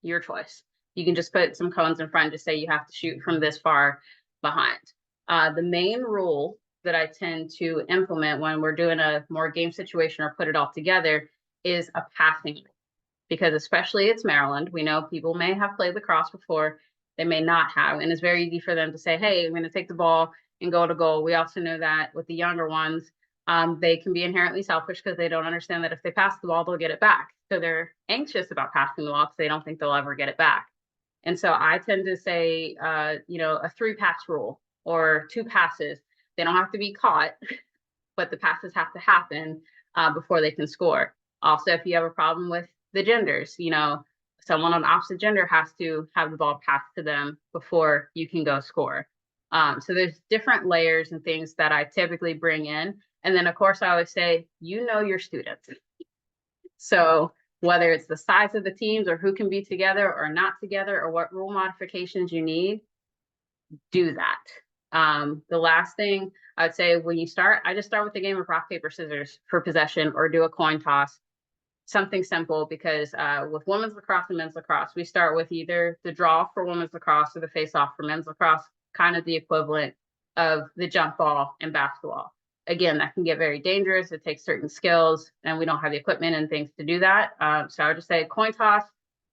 your choice. You can just put some cones in front, just say you have to shoot from this far behind. The main rule that I tend to implement when we're doing a more game situation or put it all together is a passing rule. Because especially it's Maryland, we know people may have played lacrosse before, they may not have, and it's very easy for them to say, hey, I'm going to take the ball and go to goal. We also know that with the younger ones, they can be inherently selfish because they don't understand that if they pass the ball, they'll get it back. So they're anxious about passing the ball because they don't think they'll ever get it back. And so I tend to say, a 3-pass rule or 2 passes. They don't have to be caught, but the passes have to happen before they can score. Also, if you have a problem with the genders, someone on the opposite gender has to have the ball passed to them before you can go score. So there's different layers and things that I typically bring in. And then, of course, I always say, your students. So whether it's the size of the teams or who can be together or not together or what rule modifications you need, do that. The last thing I'd say when you start, I just start with the game of rock, paper, scissors for possession or do a coin toss. Something simple, because with women's lacrosse and men's lacrosse, we start with either the draw for women's lacrosse or the face-off for men's lacrosse, kind of the equivalent of the jump ball in basketball. Again, that can get very dangerous. It takes certain skills, and we don't have the equipment and things to do that. So I would just say coin toss,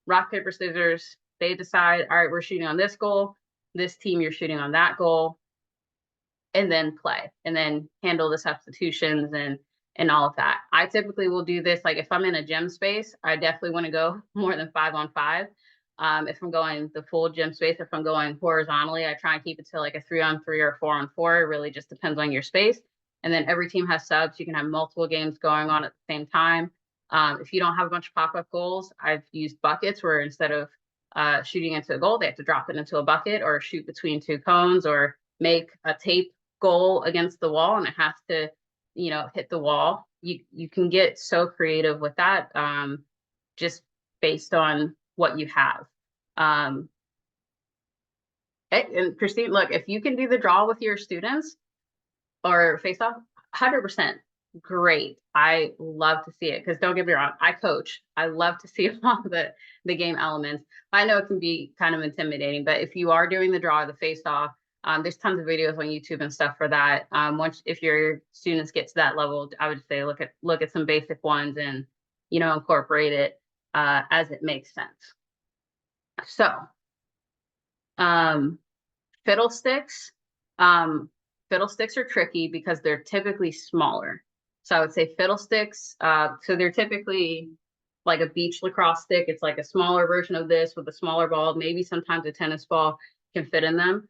rock, paper, scissors. They decide, all right, we're shooting on this goal. This team, you're shooting on that goal. And then play, and then handle the substitutions and all of that. I typically will do this, like if I'm in a gym space, I definitely want to go more than 5-on-5. If I'm going the full gym space, if I'm going horizontally, I try and keep it to like a 3-on-3 or 4-on-4. It really just depends on your space. And then every team has subs. You can have multiple games going on at the same time. If you don't have a bunch of pop-up goals, I've used buckets where instead of shooting into a goal, they have to drop it into a bucket or shoot between 2 cones or make a tape goal against the wall and it has to hit the wall. You can get so creative with that, just based on what you have. And Christine, look, if you can do the draw with your students or face off, 100% great. I love to see it, because don't get me wrong, I coach. I love to see all the game elements. I know it can be kind of intimidating, but if you are doing the draw or the face off, there's tons of videos on YouTube and stuff for that. If your students get to that level, I would say look at some basic ones and incorporate it as it makes sense. So, fiddlesticks. Fiddlesticks are tricky because they're typically smaller. So I would say fiddlesticks. So they're typically like a beach lacrosse stick. It's like a smaller version of this with a smaller ball. Maybe sometimes a tennis ball can fit in them.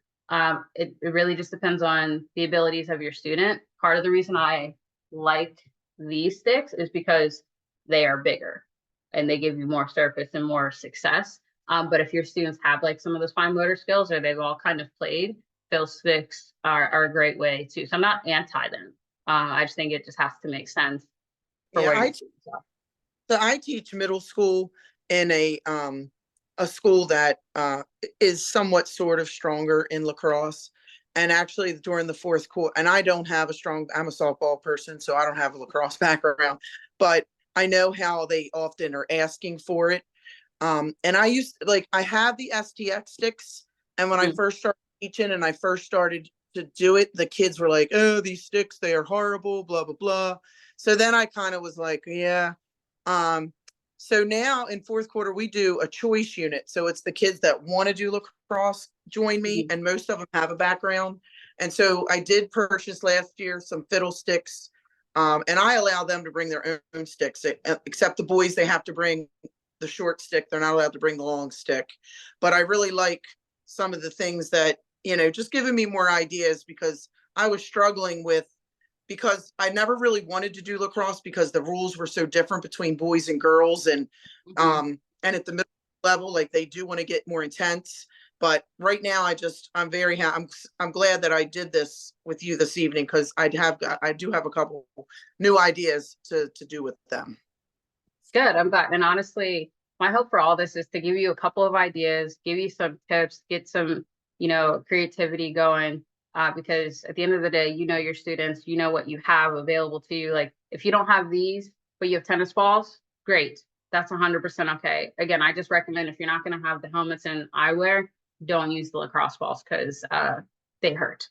It really just depends on the abilities of your student. Part of the reason I like these sticks is because they are bigger and they give you more surface and more success. But if your students have like some of those fine motor skills or they've all kind of played, fill sticks are a great way too. So I'm not anti them. I just think it just has to make sense for Yeah, where I you're. So I teach middle school in a school that is somewhat sort of stronger in lacrosse. And actually during the fourth quarter, and I'm a softball person, so I don't have a lacrosse background, but I know how they often are asking for it. And I have the STX sticks. And when I first started teaching and I first started to do it, the kids were like, oh, these sticks, they are horrible, blah, blah, blah. So then I kind of was like, yeah. So now in fourth quarter, we do a choice unit. So it's the kids that want to do lacrosse join me, and most of them have a background. And so I did purchase last year some fiddlesticks, and I allow them to bring their own sticks, except the boys, they have to bring the short stick. They're not allowed to bring the long stick. But I really like some of the things that, just giving me more ideas, because I was struggling with, because I never really wanted to do lacrosse because the rules were so different between boys and girls. And at the middle level, like, they do want to get more intense. But right now I'm very happy. I'm glad that I did this with you this evening, because I do have a couple new ideas to do with them. It's good. I'm glad. And honestly, my hope for all this is to give you a couple of ideas, give you some tips, get some, creativity going. Because at the end of the day, your students, what you have available to you. Like, if you don't have these, but you have tennis balls, great. That's 100% okay. Again, I just recommend, if you're not going to have the helmets and eyewear, don't use the lacrosse balls, because they hurt.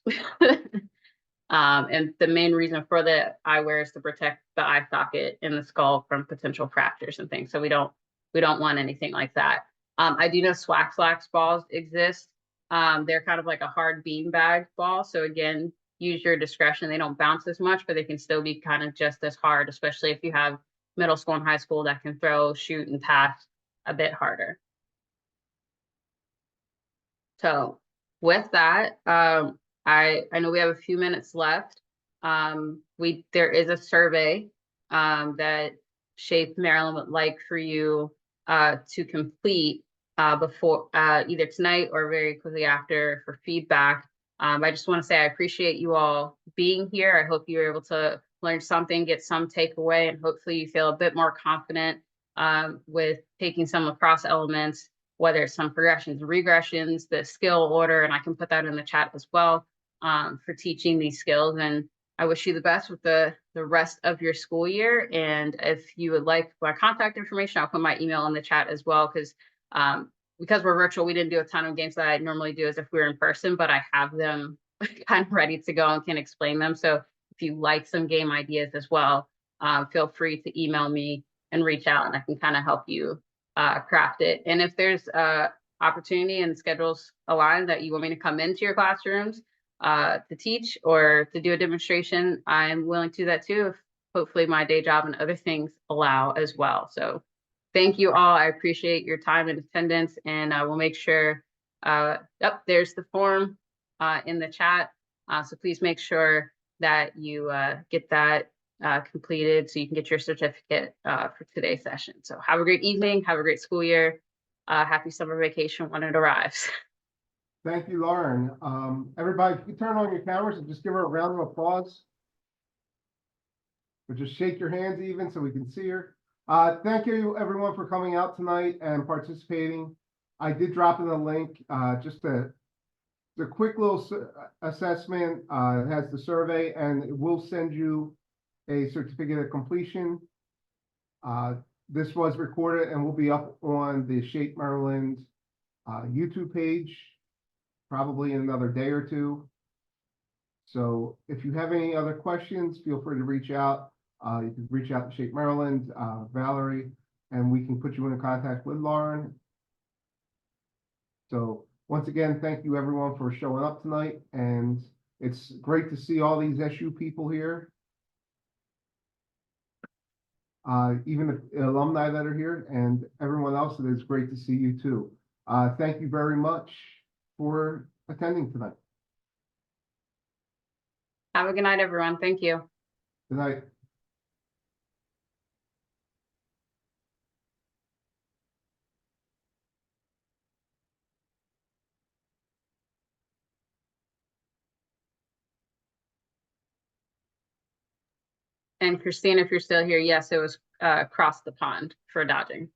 And the main reason for the eyewear is to protect the eye socket and the skull from potential fractures and things. So we don't want anything like that. I do know Swax balls exist. They're kind of like a hard bean bag ball. So again, use your discretion. They don't bounce as much, but they can still be kind of just as hard, especially if you have middle school and high school that can throw, shoot, and pass a bit harder. So with that, I know we have a few minutes left. There is a survey that Shape Maryland would like for you to complete before either tonight or very quickly after, for feedback. I just want to say I appreciate you all being here. I hope you were able to learn something, get some takeaway, and hopefully you feel a bit more confident with taking some lacrosse elements, whether it's some progressions, regressions, the skill order, and I can put that in the chat as well, for teaching these skills. And I wish you the best with the rest of your school year. And if you would like my contact information, I'll put my email in the chat as well, because we're virtual, we didn't do a ton of games that I normally do as if we were in person, but I have them kind of ready to go and can explain them. So if you like some game ideas as well, feel free to email me and reach out, and I can kind of help you craft it. And if there's opportunity and schedules align that you want me to come into your classrooms to teach or to do a demonstration, I'm willing to do that too, if hopefully my day job and other things allow as well. So thank you all. I appreciate your time and attendance, and we'll make sure, there's the form in the chat. So please make sure that you get that completed so you can get your certificate for today's session. So have a great evening, have a great school year. Happy summer vacation when it arrives. Thank you, Lauren. Everybody, if you turn on your cameras and just give her a round of applause. Or just shake your hands even so we can see her. Thank you everyone for coming out tonight and participating. I did drop in the link, just the quick little assessment. It has the survey, and it will send you a certificate of completion. This was recorded and will be up on the Shape Maryland YouTube page probably in another day or two. So if you have any other questions, feel free to reach out. You can reach out to Shape Maryland, Valerie, and we can put you in contact with Lauren. So once again, thank you everyone for showing up tonight, and it's great to see all these SU people here. Even the alumni that are here, and everyone else, it is great to see you too. Thank you very much for attending tonight. Have a good night, everyone. Thank you. Good night. And Christine, if you're still here, yes, it was across the pond for dodging.